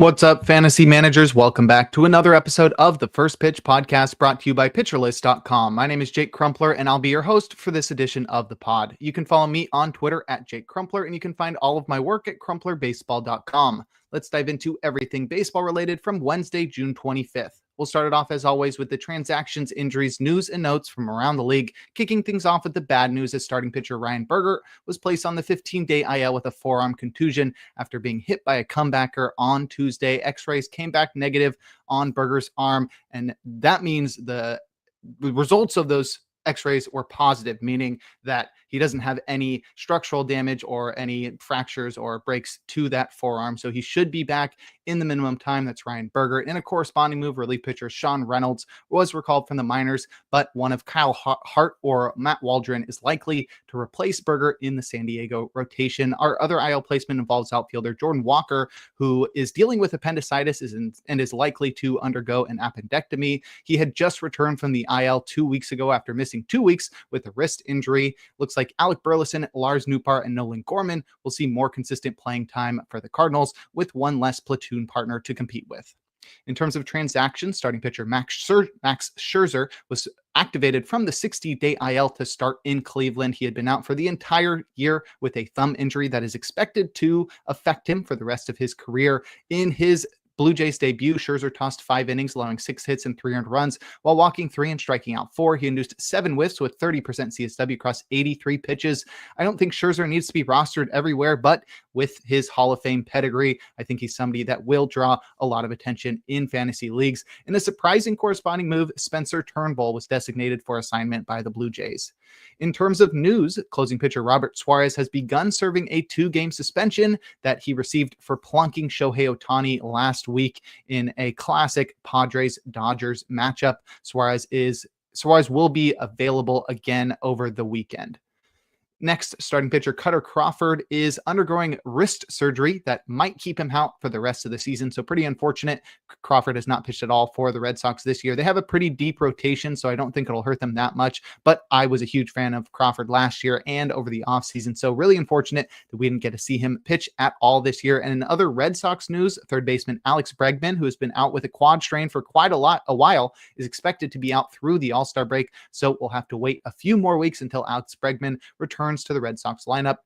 What's up, fantasy managers? Welcome back to another episode of the First Pitch podcast brought to you by PitcherList.com. My name is Jake Crumpler, and I'll be your host for this edition of the pod. You can follow me on Twitter at Jake Crumpler, and you can find all of my work at CrumplerBaseball.com. Let's dive into everything baseball related from Wednesday, June 25th. We'll start it off, as always, with the transactions, injuries, news, and notes from around the league, kicking things off with the bad news as starting pitcher Ryan Berger was placed on the 15-day IL with a forearm contusion after being hit by a comebacker on Tuesday. X-rays came back negative on Berger's arm, and that means the results of those X-rays were positive, meaning that he doesn't have any structural damage or any fractures or breaks to that forearm. So he should be back in the minimum time. That's Ryan Berger. In a corresponding move, relief pitcher Sean Reynolds was recalled from the minors, but one of Kyle Hart or Matt Waldron is likely to replace Berger in the San Diego rotation. Our other IL placement involves outfielder Jordan Walker, who is dealing with appendicitis and is likely to undergo an appendectomy. He had just returned from the IL 2 weeks ago after missing 2 weeks with a wrist injury. Looks like Alec Burleson, Lars Nootbaar, and Nolan Gorman will see more consistent playing time for the Cardinals with one less platoon partner to compete with. In terms of transactions, starting pitcher Max Scherzer was activated from the 60-day IL to start in Cleveland. He had been out for the entire year with a thumb injury that is expected to affect him for the rest of his career. In his Blue Jays debut, Scherzer tossed 5 innings, allowing 6 hits and 3 earned runs while walking 3 and striking out 4. He induced 7 whiffs with 30% CSW across 83 pitches. I don't think Scherzer needs to be rostered everywhere, but with his Hall of Fame pedigree, I think he's somebody that will draw a lot of attention in fantasy leagues. In a surprising corresponding move, Spencer Turnbull was designated for assignment by the Blue Jays. In terms of news, closing pitcher Robert Suarez has begun serving a 2-game suspension that he received for plunking Shohei Ohtani last week in a classic Padres-Dodgers matchup. Suarez will be available again over the weekend. Next, starting pitcher Cutter Crawford is undergoing wrist surgery that might keep him out for the rest of the season. So pretty unfortunate. Crawford has not pitched at all for the Red Sox this year. They have a pretty deep rotation, so I don't think it'll hurt them that much. But I was a huge fan of Crawford last year and over the offseason. So really unfortunate that we didn't get to see him pitch at all this year. And in other Red Sox news, third baseman Alex Bregman, who has been out with a quad strain for quite a while, is expected to be out through the All-Star break. So we'll have to wait a few more weeks until Alex Bregman returns to the Red Sox lineup.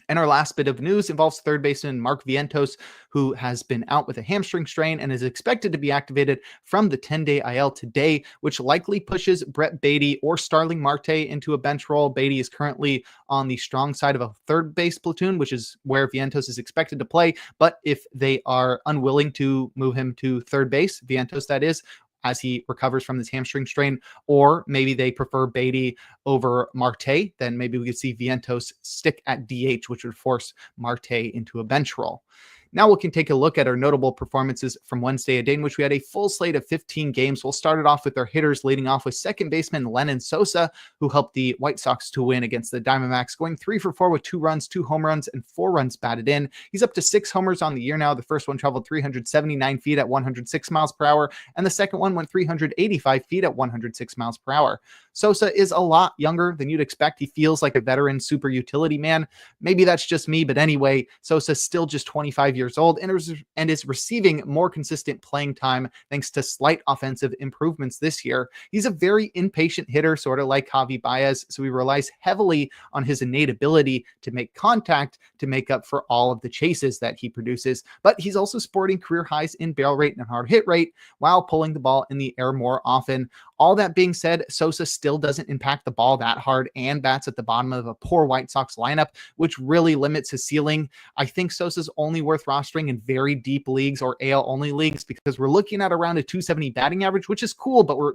And our last bit of news involves third baseman Mark Vientos, who has been out with a hamstring strain and is expected to be activated from the 10-day IL today, which likely pushes Brett Beatty or Starling Marte into a bench role. Beatty is currently on the strong side of a third base platoon, which is where Vientos is expected to play. But if they are unwilling to move him to third base, Vientos that is, as he recovers from this hamstring strain, or maybe they prefer Beatty over Marte, then maybe we could see Vientos stick at DH, which would force Marte into a bench role. Now we can take a look at our notable performances from Wednesday, a day in which we had a full slate of 15 games. We'll start it off with our hitters, leading off with second baseman Lenyn Sosa, who helped the White Sox to win against the Diamondbacks, going 3 for 4 with 2 runs, 2 home runs, and 4 runs batted in. He's up to 6 homers on the year now. The first one traveled 379 feet at 106 miles per hour, and the second one went 385 feet at 106 miles per hour. Sosa is a lot younger than you'd expect. He feels like a veteran super utility man. Maybe that's just me, but anyway, Sosa's still just 25 years old and is receiving more consistent playing time thanks to slight offensive improvements this year. He's a very impatient hitter, sort of like Javi Baez, so he relies heavily on his innate ability to make contact to make up for all of the chases that he produces. But he's also sporting career highs in barrel rate and hard hit rate while pulling the ball in the air more often. All that being said, Sosa still doesn't impact the ball that hard and bats at the bottom of a poor White Sox lineup, which really limits his ceiling. I think Sosa's only worth rostering in very deep leagues or AL only leagues because we're looking at around a 270 batting average, which is cool, but we're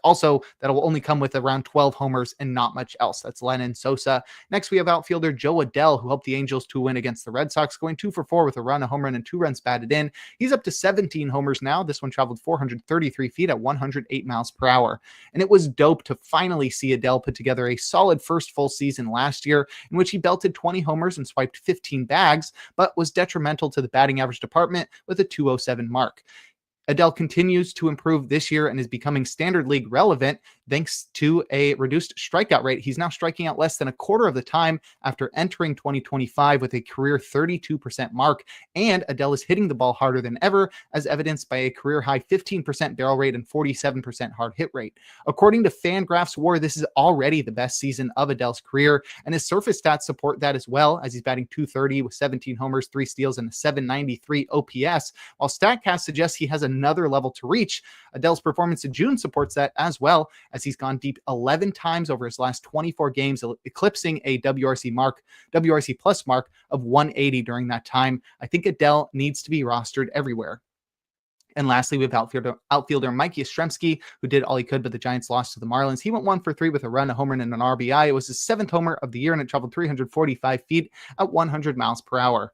also that'll only come with around 12 homers and not much else. That's Lenyn Sosa. Next, we have outfielder Joe Adell, who helped the Angels to win against the Red Sox, going 2 for 4 with a run, a home run, and 2 runs batted in. He's up to 17 homers now. This one traveled 433 feet at 108 miles per hour. And it was dope to finally see Adell put together a solid first full season last year in which he belted 20 homers and swiped 15 bags, but was detrimental to the batting average department with a 207 mark. Adell continues to improve this year and is becoming standard league relevant. thanks to a reduced strikeout rate. He's now striking out less than a quarter of the time after entering 2025 with a career 32% mark, and Adell is hitting the ball harder than ever, as evidenced by a career high 15% barrel rate and 47% hard hit rate. According to Fangraphs WAR, this is already the best season of Adell's career, and his surface stats support that as well, as he's batting .230 with 17 homers, 3 steals, and a .793 OPS, while StatCast suggests he has another level to reach. Adell's performance in June supports that as well, as he's gone deep 11 times over his last 24 games, eclipsing a WRC plus mark of 180 during that time. I think Adell needs to be rostered everywhere. And lastly, we have outfielder Mike Yastrzemski, who did all he could, but the Giants lost to the Marlins. He went 1 for 3 with a run, a homer, and an RBI. It was his 7th homer of the year, and it traveled 345 feet at 100 miles per hour.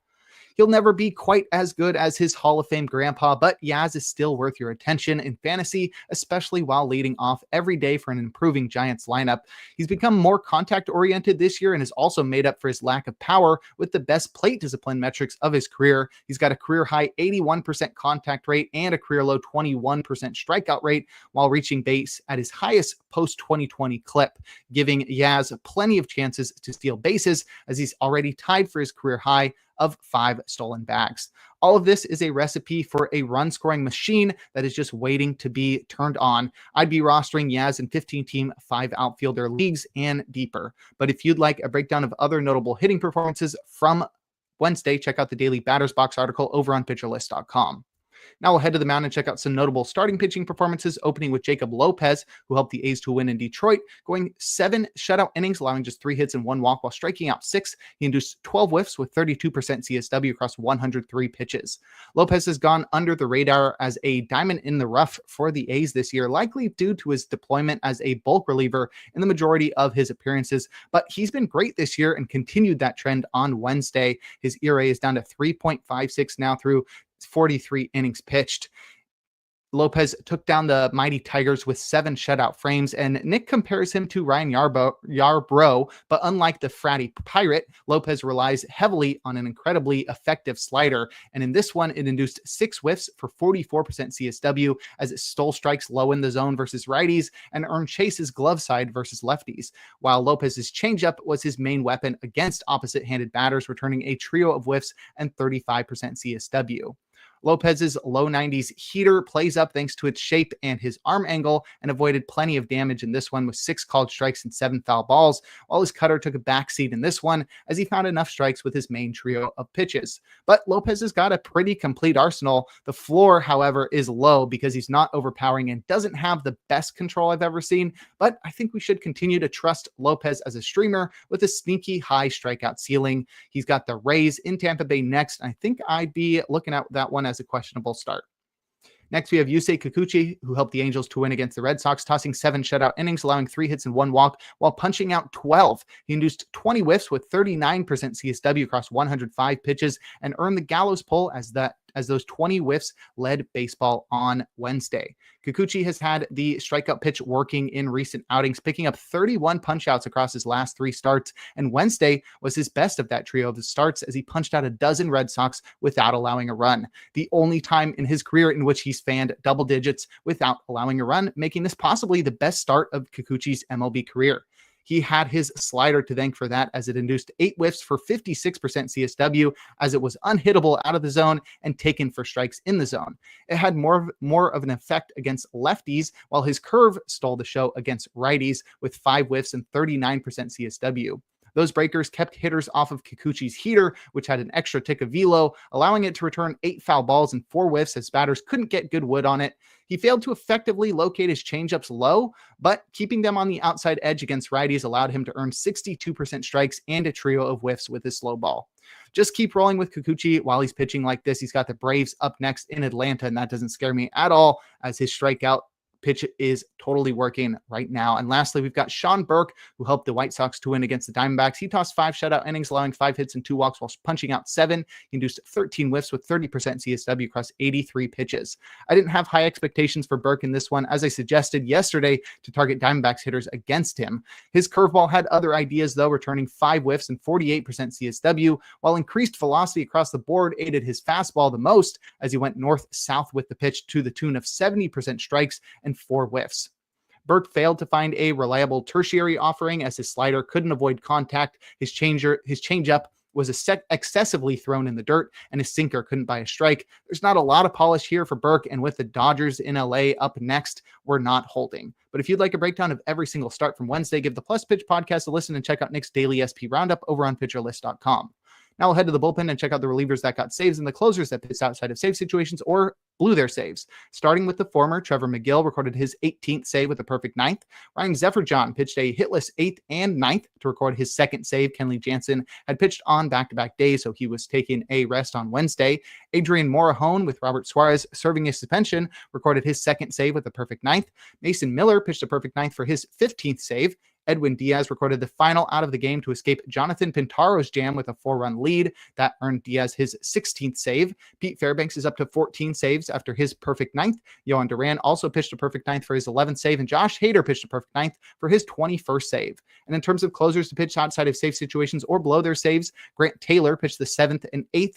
He'll never be quite as good as his Hall of Fame grandpa, but Yaz is still worth your attention in fantasy, especially while leading off every day for an improving Giants lineup. He's become more contact-oriented this year and has also made up for his lack of power with the best plate discipline metrics of his career. He's got a career-high 81% contact rate and a career-low 21% strikeout rate while reaching base at his highest post-2020 clip, giving Yaz plenty of chances to steal bases, as he's already tied for his career high of 5 stolen bags. All of this is a recipe for a run-scoring machine that is just waiting to be turned on. I'd be rostering Yaz in 15-team 5-outfielder leagues and deeper. But if you'd like a breakdown of other notable hitting performances from Wednesday, check out the daily Batters Box article over on PitcherList.com. Now we'll head to the mound and check out some notable starting pitching performances, opening with Jacob Lopez, who helped the A's to win in Detroit, going 7 shutout innings, allowing just 3 hits and 1 walk while striking out 6. He induced 12 whiffs with 32% CSW across 103 pitches. Lopez has gone under the radar as a diamond in the rough for the A's this year, likely due to his deployment as a bulk reliever in the majority of his appearances, but he's been great this year and continued that trend on Wednesday. His ERA is down to 3.56 now through 43 innings pitched. Lopez took down the mighty Tigers with 7 shutout frames, and Nick compares him to Ryan Yarbrough, but unlike the fratty Pirate, Lopez relies heavily on an incredibly effective slider, and in this one, it induced 6 whiffs for 44% CSW, as it stole strikes low in the zone versus righties and earned chases glove side versus lefties, while Lopez's changeup was his main weapon against opposite-handed batters, returning a trio of whiffs and 35% CSW. Lopez's low 90s heater plays up thanks to its shape and his arm angle, and avoided plenty of damage in this one with 6 called strikes and 7 foul balls, while his cutter took a backseat in this one as he found enough strikes with his main trio of pitches. But Lopez has got a pretty complete arsenal. The floor, however, is low because he's not overpowering and doesn't have the best control I've ever seen, but I think we should continue to trust Lopez as a streamer with a sneaky high strikeout ceiling. He's got the Rays in Tampa Bay next, and I think I'd be looking at that one as a questionable start. Next, we have Yusei Kikuchi, who helped the Angels to win against the Red Sox, tossing 7 shutout innings, allowing 3 hits and 1 walk, while punching out 12. He induced 20 whiffs with 39% CSW across 105 pitches and earned the gallows pull as those 20 whiffs led baseball on Wednesday. Kikuchi has had the strikeout pitch working in recent outings, picking up 31 punch-outs across his last 3 starts, and Wednesday was his best of that trio of starts as he punched out a dozen Red Sox without allowing a run. The only time in his career in which he's fanned double digits without allowing a run, making this possibly the best start of Kikuchi's MLB career. He had his slider to thank for that, as it induced 8 whiffs for 56% CSW, as it was unhittable out of the zone and taken for strikes in the zone. It had more of an effect against lefties, while his curve stole the show against righties with 5 whiffs and 39% CSW. Those breakers kept hitters off of Kikuchi's heater, which had an extra tick of velo, allowing it to return 8 foul balls and 4 whiffs as batters couldn't get good wood on it. He failed to effectively locate his changeups low, but keeping them on the outside edge against righties allowed him to earn 62% strikes and a trio of whiffs with his slow ball. Just keep rolling with Kikuchi while he's pitching like this. He's got the Braves up next in Atlanta, and that doesn't scare me at all, as his strikeout pitch is totally working right now. And lastly, we've got Sean Burke, who helped the White Sox to win against the Diamondbacks. He tossed 5 shutout innings, allowing 5 hits and 2 walks while punching out 7. He induced 13 whiffs with 30% CSW across 83 pitches. I didn't have high expectations for Burke in this one, as I suggested yesterday to target Diamondbacks hitters against him. His curveball had other ideas, though, returning 5 whiffs and 48% CSW, while increased velocity across the board aided his fastball the most, as he went north-south with the pitch to the tune of 70% strikes and 4 whiffs. Burke failed to find a reliable tertiary offering as his slider couldn't avoid contact. His changeup was excessively thrown in the dirt, and his sinker couldn't buy a strike. There's not a lot of polish here for Burke, and with the Dodgers in LA up next, we're not holding. But if you'd like a breakdown of every single start from Wednesday, give the Plus Pitch podcast a listen and check out Nick's daily SP roundup over on PitcherList.com. Now we'll head to the bullpen and check out the relievers that got saves and the closers that pitched outside of save situations or blew their saves. Starting with the former, Trevor McGill recorded his 18th save with a perfect ninth. Ryan Zefferjohn pitched a hitless 8th and 9th to record his second save. Kenley Jansen had pitched on back-to-back days, so he was taking a rest on Wednesday. Adrian Morahone, with Robert Suarez serving a suspension, recorded his second save with a perfect ninth. Mason Miller pitched a perfect ninth for his 15th save. Edwin Diaz recorded the final out of the game to escape Jonathan Pintaro's jam with a 4-run lead. That earned Diaz his 16th save. Pete Fairbanks is up to 14 saves after his perfect ninth. Yohan Duran also pitched a perfect ninth for his 11th save, and Josh Hader pitched a perfect ninth for his 21st save. And in terms of closers to pitch outside of save situations or below their saves, Grant Taylor pitched the 7th and 8th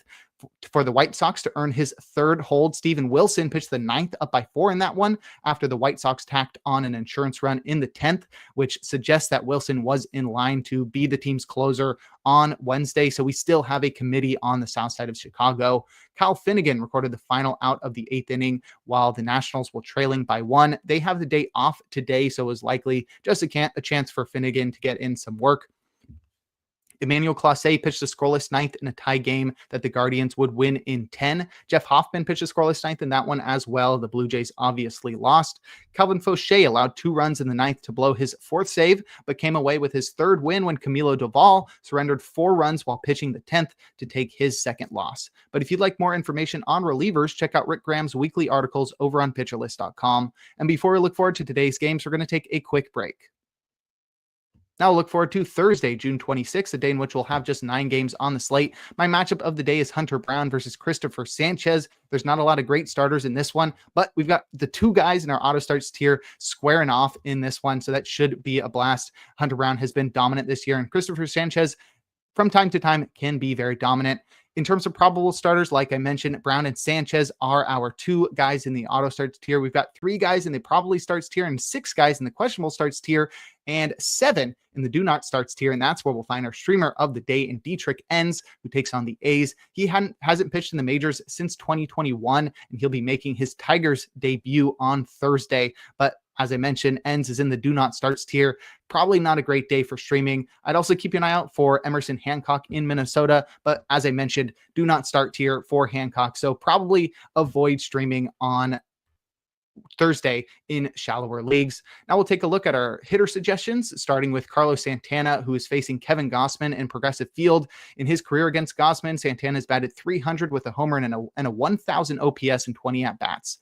for the White Sox to earn his third hold. Steven Wilson pitched the 9th up by 4 in that one after the White Sox tacked on an insurance run in the 10th, which suggests that Wilson was in line to be the team's closer on Wednesday. So we still have a committee on the south side of Chicago. Kyle Finnegan recorded the final out of the 8th inning while the Nationals were trailing by 1. They have the day off today, so it was likely just a chance for Finnegan to get in some work. Emmanuel Clase pitched a scoreless ninth in a tie game that the Guardians would win in 10. Jeff Hoffman pitched a scoreless ninth in that one as well. The Blue Jays obviously lost. Calvin Fauché allowed 2 runs in the ninth to blow his 4th save, but came away with his 3rd win when Camilo Doval surrendered 4 runs while pitching the 10th to take his 2nd loss. But if you'd like more information on relievers, check out Rick Graham's weekly articles over on PitcherList.com. And before we look forward to today's games, we're going to take a quick break. Now look forward to Thursday, June 26th, a day in which we'll have just 9 games on the slate. My matchup of the day is Hunter Brown versus Christopher Sanchez. There's not a lot of great starters in this one, but we've got the 2 guys in our auto starts tier squaring off in this one, so that should be a blast. Hunter Brown has been dominant this year, and Christopher Sanchez from time to time can be very dominant. In terms of probable starters, like I mentioned, Brown and Sanchez are our 2 guys in the auto starts tier. We've got 3 guys in the probably starts tier and 6 guys in the questionable starts tier and 7 in the do not starts tier. And that's where we'll find our streamer of the day in Dietrich Enns, who takes on the A's. He hasn't pitched in the majors since 2021, and he'll be making his Tigers debut on Thursday. But as I mentioned, Enns is in the do not starts tier. Probably not a great day for streaming. I'd also keep an eye out for Emerson Hancock in Minnesota, but as I mentioned, do not start tier for Hancock. So probably avoid streaming on Thursday in shallower leagues. Now we'll take a look at our hitter suggestions, starting with Carlos Santana, who is facing Kevin Gausman in Progressive Field. In his career against Gausman, Santana's batted .300 with a homer and a 1,000 OPS in 20 at-bats.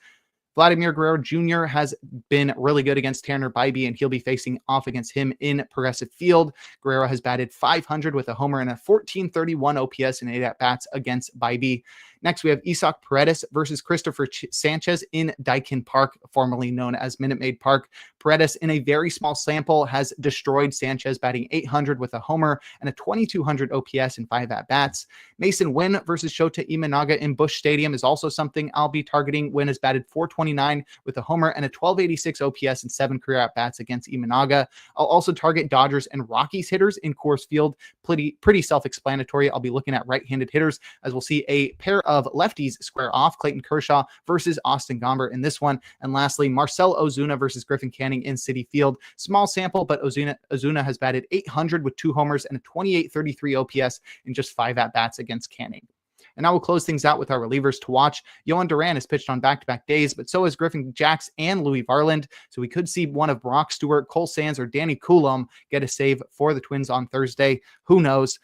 Vladimir Guerrero Jr. has been really good against Tanner Bybee, and he'll be facing off against him in Progressive Field. Guerrero has batted .500 with a homer and a 1431 OPS in 8 at-bats against Bybee. Next, we have Isaac Paredes versus Christopher Sanchez in Daikin Park, formerly known as Minute Maid Park. Paredes, in a very small sample, has destroyed Sanchez, batting .800 with a homer and a 2200 OPS in 5 at-bats. Mason Wynn versus Shota Imanaga in Busch Stadium is also something I'll be targeting. Wynn has batted .429 with a homer and a 1286 OPS in 7 career at-bats against Imanaga. I'll also target Dodgers and Rockies hitters in Coors Field. Pretty self-explanatory. I'll be looking at right-handed hitters, as we'll see a pair of lefties square off, Clayton Kershaw versus Austin Gomber in this one. And lastly, Marcell Ozuna versus Griffin Canning in Citi Field. Small sample, but Ozuna has batted .800 with 2 homers and a 2833 OPS in just 5 at-bats against Canning. And now we'll close things out with our relievers to watch. Yohan Duran has pitched on back-to-back days, but so has Griffin Jax and Louis Varland. So we could see one of Brock Stewart, Cole Sands, or Danny Coulomb get a save for the Twins on Thursday. Who knows?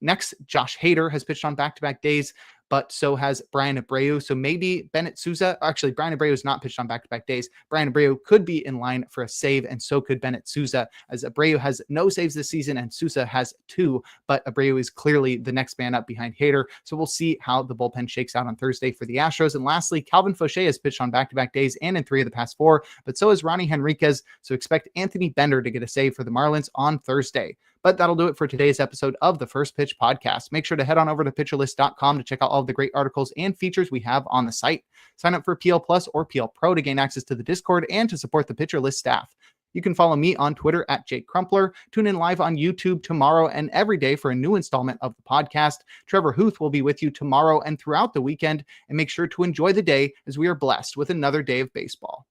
Next, Josh Hader has pitched on back-to-back days, but so has Brian Abreu. So maybe Bennett Sousa. Actually, Brian Abreu has not pitched on back-to-back days. Brian Abreu could be in line for a save, and so could Bennett Sousa, as Abreu has no saves this season and Sousa has 2, but Abreu is clearly the next man up behind Hader. So we'll see how the bullpen shakes out on Thursday for the Astros. And lastly, Calvin Fauché has pitched on back-to-back days and in 3 of the past 4, but so has Ronnie Henriquez. So expect Anthony Bender to get a save for the Marlins on Thursday. But that'll do it for today's episode of the First Pitch Podcast. Make sure to head on over to pitcherlist.com to check out all of the great articles and features we have on the site. Sign up for PL Plus or PL Pro to gain access to the Discord and to support the Pitcher List staff. You can follow me on Twitter at Jake Crumpler. Tune in live on YouTube tomorrow and every day for a new installment of the podcast. Trevor Hooth will be with you tomorrow and throughout the weekend. And make sure to enjoy the day as we are blessed with another day of baseball.